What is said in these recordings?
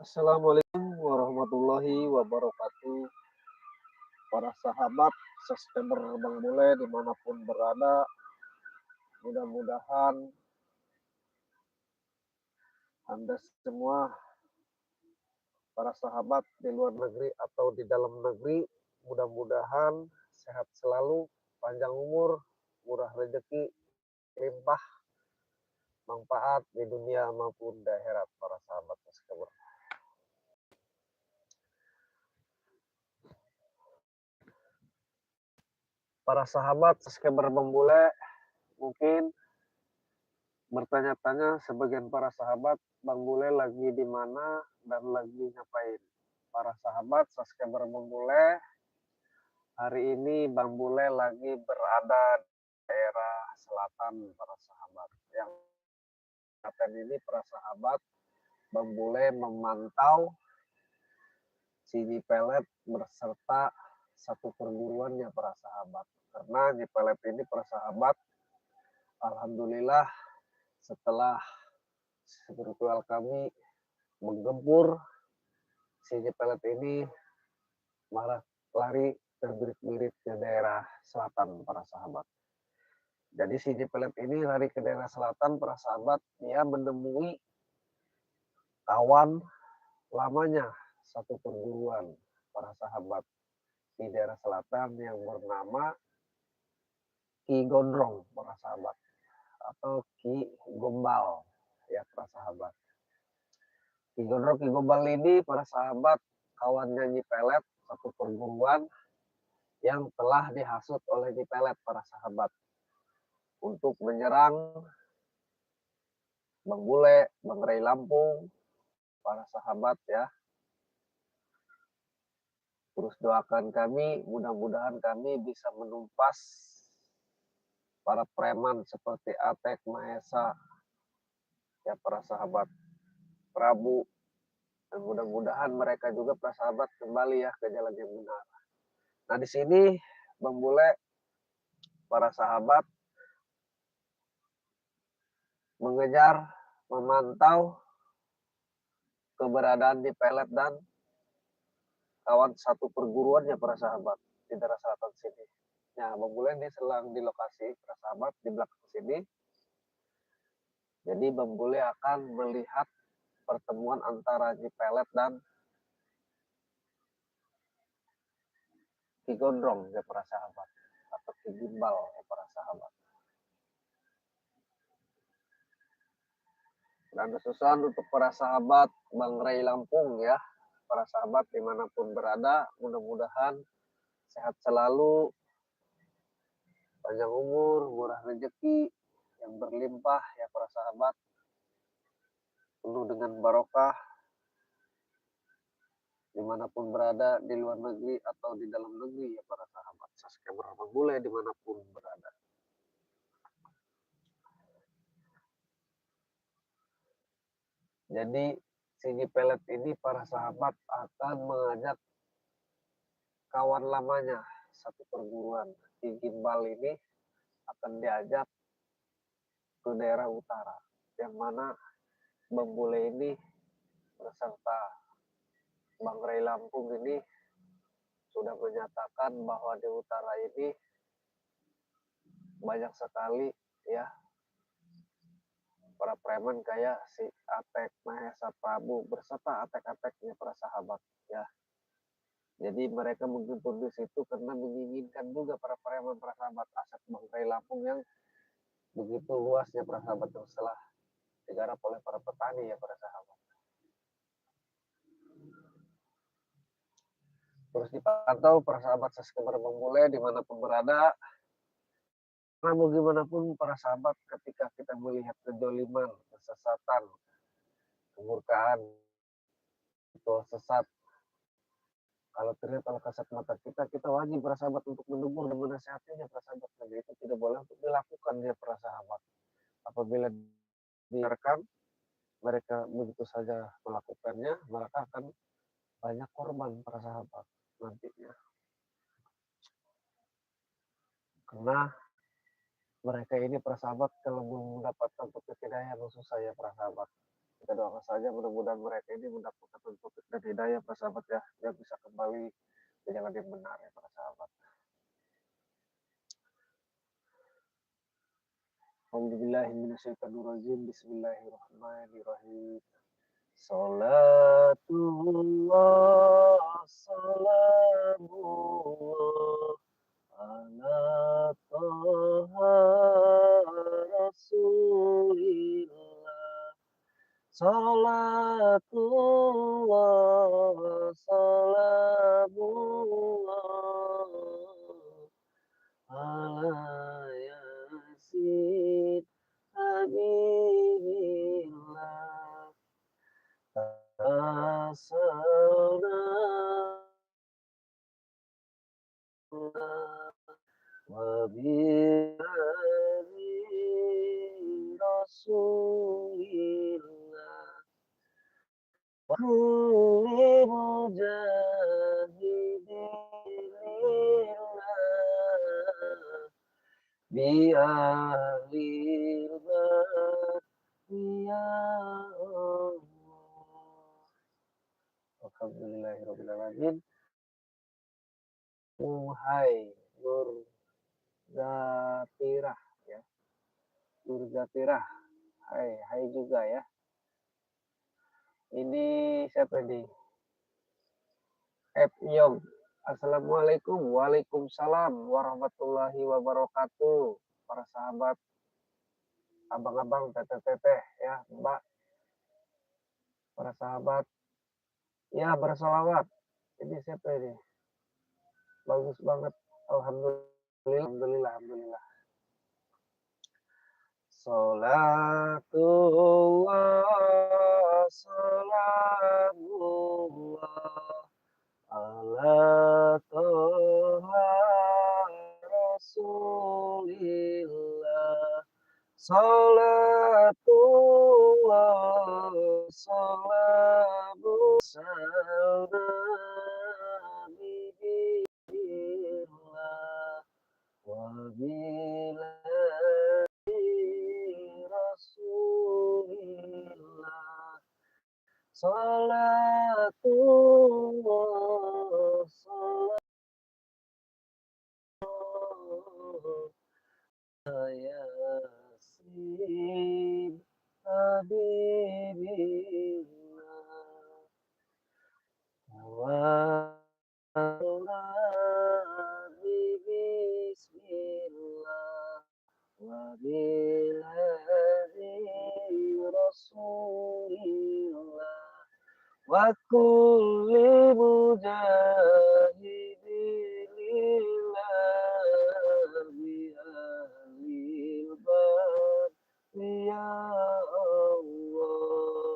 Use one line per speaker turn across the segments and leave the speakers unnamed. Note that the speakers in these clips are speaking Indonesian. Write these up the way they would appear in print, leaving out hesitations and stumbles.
Assalamualaikum warahmatullahi wabarakatuh. Para sahabat subscriber Bang Bule dimanapun berada, mudah-mudahan Anda semua, para sahabat di luar negeri atau di dalam negeri, mudah-mudahan sehat selalu, panjang umur, murah rezeki, limpah, manfaat di dunia maupun di akhirat para sahabat subscriber. Para sahabat subscriber Bang Bule mungkin bertanya-tanya sebagian para sahabat, Bang Bule lagi di mana dan lagi ngapain? Para sahabat subscriber Bang Bule, hari ini Bang Bule lagi berada di daerah selatan para sahabat. Yang selatan ini para sahabat, Bang Bule memantau si Pelet berserta satu perguruannya para sahabat. Karena di Pelet ini para sahabat, alhamdulillah setelah spiritual kami menggempur, si Pelet ini malah lari terbirit-birit ke daerah selatan para sahabat. Jadi si Pelet ini lari ke daerah selatan para sahabat, dia menemui kawan lamanya satu perguruan para sahabat di daerah selatan yang bernama Ki Gondrong para sahabat atau Ki Gombal ya para sahabat. Ki Gondrong Ki Gombal ini para sahabat kawan nyanyi Pelet satu perguruan yang telah dihasut oleh Nyi Pelet para sahabat untuk menyerang Bang Bule, Bang Ray Lampung, para sahabat ya. Terus doakan kami, mudah-mudahan kami bisa menumpas para preman seperti Atek, Mahesa, ya para sahabat Prabu, dan mudah-mudahan mereka juga para sahabat kembali ya ke jalan yang benar. Nah di sini Bang Bule, para sahabat mengejar, memantau keberadaan di Pelet dan kawan satu perguruannya para sahabat di daerah selatan sini. Nah, Bang Bule ini sedang di lokasi para sahabat di belakang sini. Jadi Bang Bule akan melihat pertemuan antara Nyi Pelet dan Ki Gondrong ya para sahabat atau Ki Gimbal ya para sahabat. Dan khususan untuk para sahabat Bang Ray Lampung ya, para sahabat dimanapun berada, mudah-mudahan sehat selalu, panjang umur, murah rezeki yang berlimpah ya para sahabat, penuh dengan barokah dimanapun berada di luar negeri atau di dalam negeri ya para sahabat subscriber Bang Bule dimanapun berada. Jadi si Pelet ini para sahabat akan mengajak kawan lamanya satu perguruan. Ki Gimbal ini akan diajak ke daerah utara, yang mana Bang Bule ini beserta Bang Ray Lampung ini sudah menyatakan bahwa di utara ini banyak sekali ya para preman kayak si Atek, Mahesa, Prabu berserta atek-ateknya para sahabat ya. Jadi mereka menggempur di situ karena menginginkan juga para preman para sahabat aset Bang Ray Lampung yang begitu luasnya para sahabat yang telah digarap oleh para petani ya para sahabat. Terus dipantau para sahabat subscriber Bang Bule dimanapun berada. Nah mau gimana pun para sahabat ketika kita melihat kedoliman, kesesatan, kemurkaan, itu sesat, kalau terlihat oleh kasat mata kita, kita wajib para sahabat untuk menegur dan menasihatinya para sahabat. Dan itu tidak boleh untuk dilakukan ya para sahabat. Apabila dibiarkan, mereka begitu saja melakukannya, maka akan banyak korban para sahabat nantinya. Karena mereka ini para sahabat kalau belum mendapatkan petunjuk hidayah susah ya para sahabat. Kita doakan saja mudah-mudahan mereka ini mendapatkan taufik dan hidayah para sahabat ya, yang bisa kembali ke jalan yang benar ya para sahabat. Alhamdulillahirrahmanirrahim. Bismillahirrahmanirrahim. Salatullah, salamullah ala toha rasulillah. Salatullah, salamullah ala yasin habibillah. Asana wabillahi rasulillah wa kulli mujahidin lillah bi ahlil bait ya Allah. Alhamdulillahirrahmanirrahim. Hai Nur Zatirah ya, Nur Zatirah. Hai juga ya. Ini siapa nih? Yong. Assalamualaikum. Waalaikumsalam warahmatullahi wabarakatuh. Para sahabat, abang-abang, teteh-teteh ya, Mbak. Para sahabat, ya bersolawat. Ini siapa ini? Bagus banget. Alhamdulillah, alhamdulillah, alhamdulillah. Salatullah, salamullah ala toha rasulillah. Salatullah, salamu nabiillah wabillahi rasulillah. Salatullah, salam yasin habibillah wa bismillah wa billahi rasulillah wa kulli mujahidin lillah bi ahlil bait ya Allah.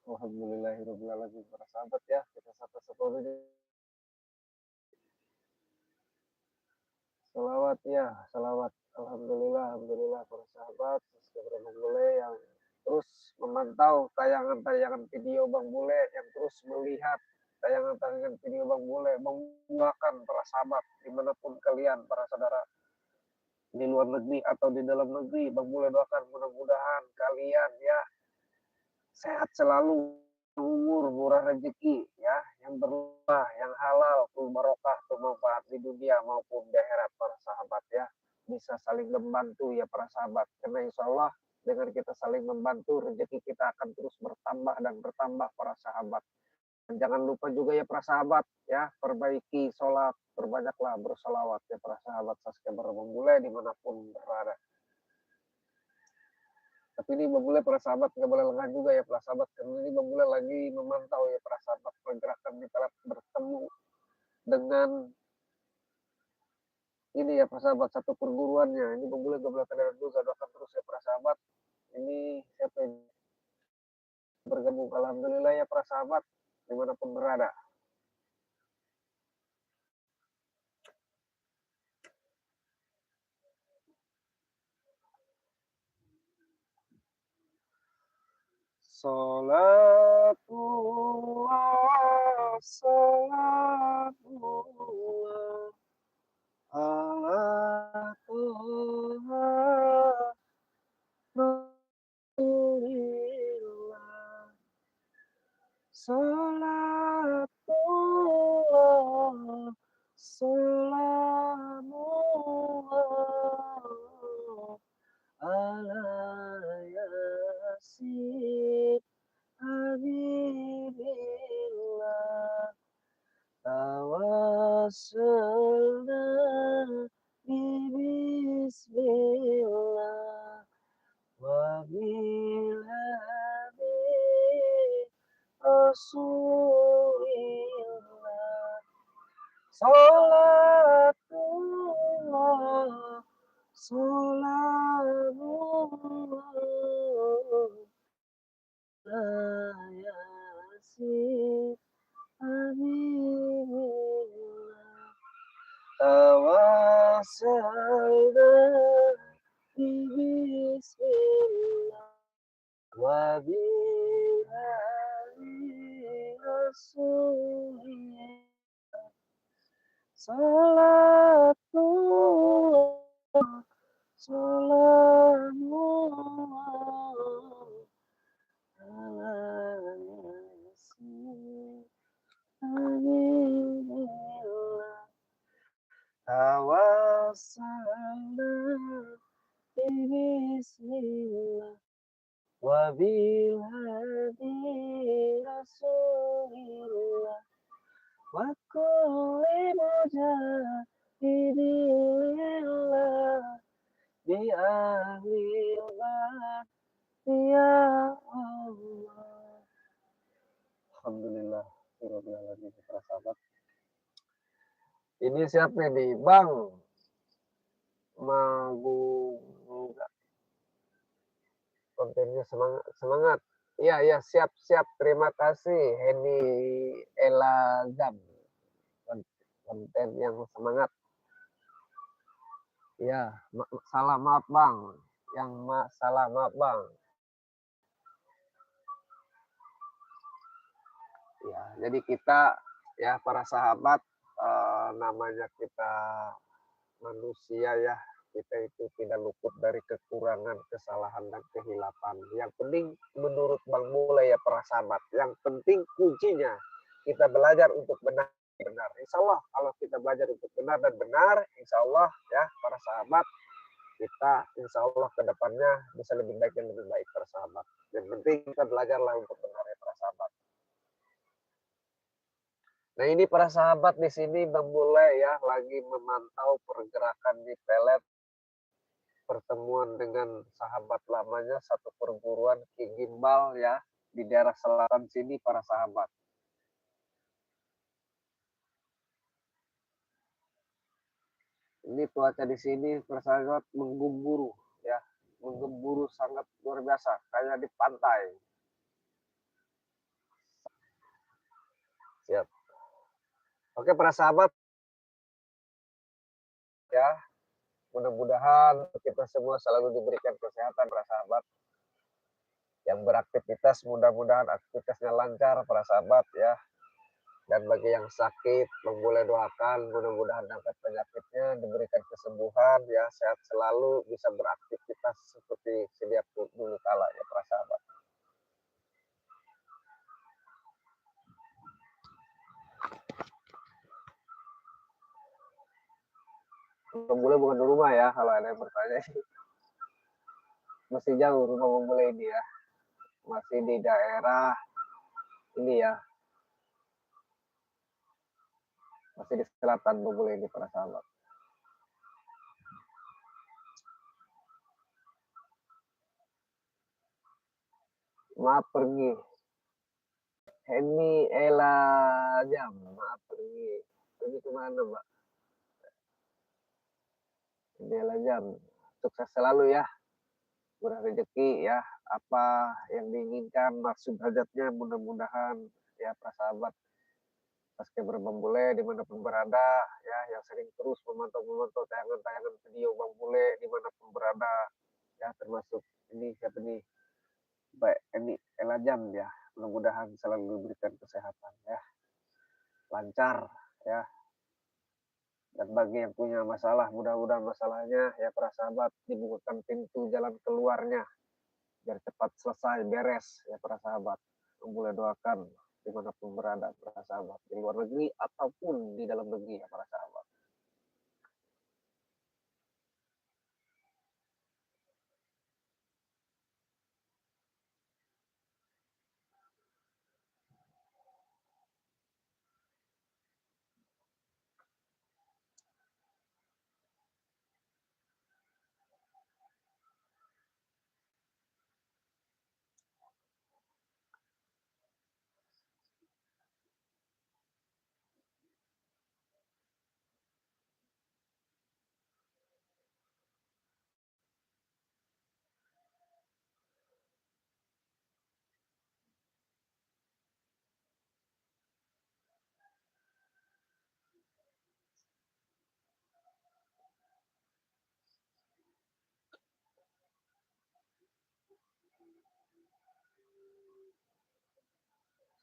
Alhamdulillahirrahmanirrahim. Para sahabat ya, kita sapa-sapa dulu. Salawat ya, salawat. Alhamdulillah, alhamdulillah para sahabat, saudara Bang Bule yang terus memantau tayangan-tayangan video Bang Bule, yang terus melihat tayangan-tayangan video Bang Bule, menguatkan para sahabat dimanapun kalian, para saudara di luar negeri atau di dalam negeri. Bang Bule doakan mudah-mudahan kalian ya sehat selalu, umur, murah rezeki ya, yang berlimpah, yang halal, tuh barokah, tuh manfaat di dunia maupun di akhirat para sahabat ya. Bisa saling membantu ya para sahabat. Karena insya Allah dengan kita saling membantu, rezeki kita akan terus bertambah dan bertambah para sahabat. Dan jangan lupa juga ya para sahabat ya, perbaiki sholat, perbanyaklah bersolawat ya para sahabat subscriber memulai dimanapun berada. Tapi ini memulai para sahabat nggak boleh lengah juga ya para sahabat, karena ini memulai lagi memantau ya para sahabat pergerakan di telah bertemu dengan ini ya para sahabat satu perguruannya. Ini memulai gak boleh kadang juga, doakan terus ya para sahabat. Ini siapa yang bergabung? Alhamdulillah ya para sahabat dimanapun berada. Salatullah, salamullah ala toha rasulillah. Tawassalna bismillah wa bilhadi rasulillah. Salatullah, salamullah, ya yasin habibillah. Tawassalna bismillah wa billahi rasulillah. Salatullah, salamullah, ala yasin habibillah. Tawassalna bismillah wa bil hadi rasulillah wa kulli mujahidillah bi ahlillah ya Allah. Alhamdulillah, Alhamdulillah para sahabat. Ini siapa nih, Bang? Magung enggak, kontennya semangat semangat. Iya iya, siap siap, terima kasih Henny Elazam, konten yang semangat. Iya, salah maaf Bang, salah maaf Bang. Ya, jadi kita ya para sahabat, namanya kita manusia ya, kita itu tidak luput dari kekurangan, kesalahan dan kehilapan. Yang penting menurut Bang Mule ya para sahabat, yang penting kuncinya kita belajar untuk benar. Insya Allah kalau kita belajar untuk benar dan benar, insya Allah ya para sahabat, kita insya Allah ke depannya bisa lebih baik dan lebih baik para sahabat. Yang penting kita belajarlah untuk benar ya para sahabat. Nah ini para sahabat, di sini Bang Mule ya lagi memantau pergerakan di pelet, pertemuan dengan sahabat lamanya satu perguruan Ki Gimbal ya di daerah selatan sini para sahabat. Ini cuaca di sini para sahabat menggemburu ya, menggemburu sangat luar biasa kayak di pantai. Siap. Oke para sahabat ya, mudah-mudahan kita semua selalu diberikan kesehatan para sahabat. Yang beraktivitas mudah-mudahan aktivitasnya lancar para sahabat ya. Dan bagi yang sakit, boleh doakan mudah-mudahan dapat penyakitnya, diberikan kesembuhan, ya sehat selalu, bisa beraktivitas seperti sedia dulu kala ya para sahabat. Boleh bukan di rumah ya, kalau ada yang bertanya. Masih jauh rumah Bule ini ya, masih di daerah ini ya, masih di selatan Bule ini para sahabat. Maaf pergi. Henny Elazam, maaf pergi. Pergi kemana Mbak? Henny Elazam, sukses selalu ya. Murah rezeki ya, apa yang diinginkan, maksud hajatnya mudah-mudahan ya para sahabat subscriber Bang Bule dimanapun berada ya, yang sering terus memantau tayangan-tayangan video Bang Bule dimanapun berada ya, termasuk ini siapa nih, baik ini Elajam ya, mudah-mudahan selalu diberikan kesehatan ya, lancar ya. Dan bagi yang punya masalah, mudah-mudahan masalahnya ya para sahabat dibukakan pintu jalan keluarnya biar cepat selesai beres ya para sahabat. Boleh doakan dimanapun berada para sahabat, di luar negeri ataupun di dalam negeri ya para sahabat.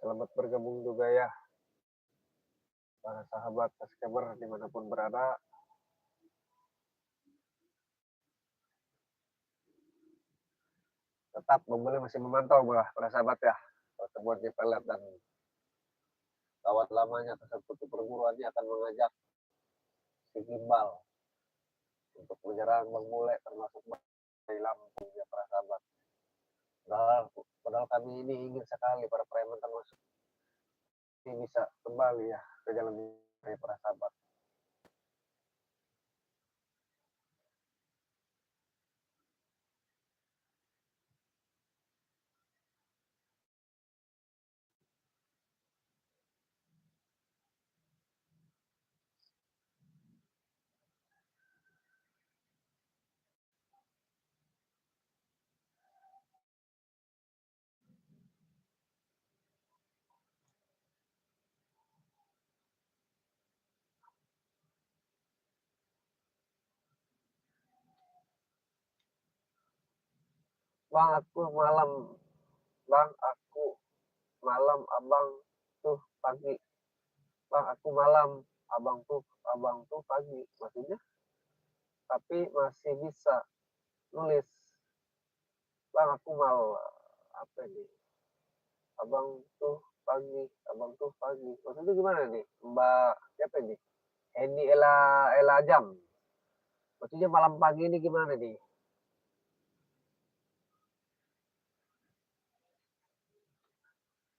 Selamat bergabung juga ya para sahabat subscriber dimanapun berada. Tetap Bambule masih memantau para sahabat ya. Pertemuan di pelet dan kawan lamanya tersebut perguruannya akan mengajak si Gimbal untuk menyerang Bambule termasuk dari Lampung ya para sahabat. Padahal kami ini ingin sekali para preman termasuk ini bisa kembali ya ke jalan dari para sahabat. Bang aku malam, bang aku malam, abang tuh pagi. Bang aku malam, abang tuh pagi. Maksudnya tapi masih bisa nulis. Bang aku mal apa nih? Abang tuh pagi. Maksudnya gimana nih? Mbak siapa nih? Eni Ela Jam. Maksudnya malam pagi ini gimana nih?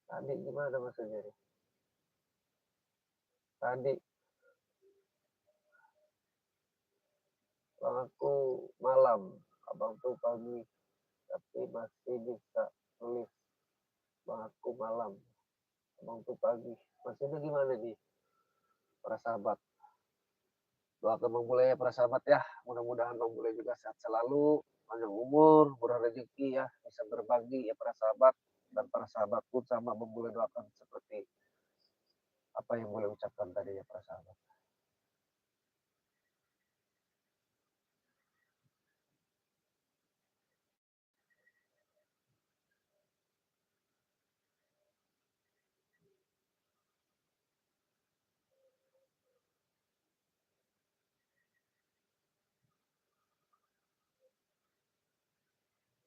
Tadi gimana maksudnya nih? Tadi bang aku malam, abang tuh pagi, tapi masih bisa nulis. Bang aku malam, abang tuh pagi. Maksudnya gimana nih, para sahabat? Doakan Bang Bule ya para sahabat ya. Mudah-mudahan Bang Bule juga sehat selalu, panjang umur, murah rezeki ya, bisa berbagi ya para sahabat, dan para sahabat pun sama Bang Bule doakan seperti apa yang boleh ucapkan tadi ya para sahabat.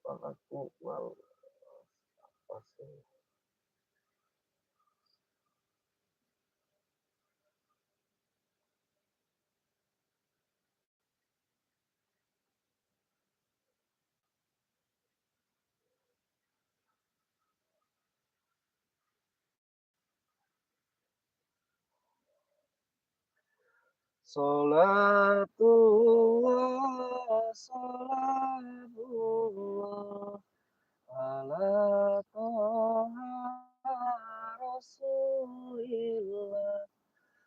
Bang aku mau pasti. Salatullah, salamullah, ala toha rasulillah.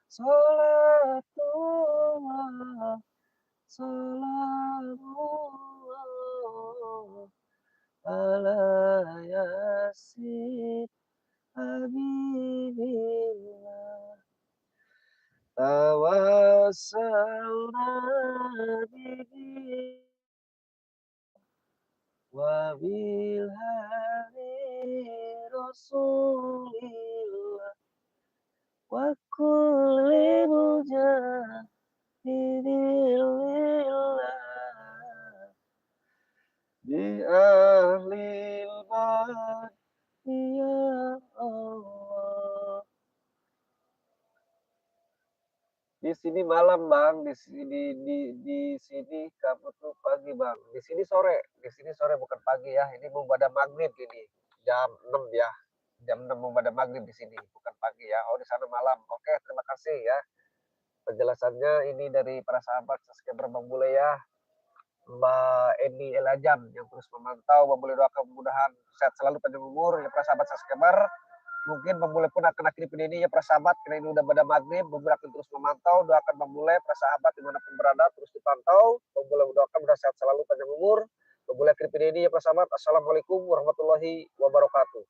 Salatullah, salamullah, ala yasin habibillah. Tawassalna bihi wabil hari rasulillah wa kulli mujahidillah bi ahlil bad ya Allah. Di sini malam bang, di sini kamu tuh pagi bang. Di sini sore bukan pagi ya. Ini mau pada maghrib ini jam 6 ya. Jam 6 mau pada maghrib di sini bukan pagi ya. Oh di sana malam. Oke terima kasih ya penjelasannya ini dari para sahabat subscriber Bang Bule ya. Mbak Eni Elajam yang terus memantau Bang Bule doakan kemudahan sehat selalu panjang umur ya para sahabat subscriber. Mungkin Bang Bule pun akan akhiri video ini ya para sahabat karena ini udah pada maghrib. Bang Bule akan terus memantau, doakan Bang Bule para sahabat dimanapun berada terus dipantau. Bang Bule doakan mudah sehat selalu panjang umur. Bang Bule akhiri video ini ya para sahabat. Assalamualaikum warahmatullahi wabarakatuh.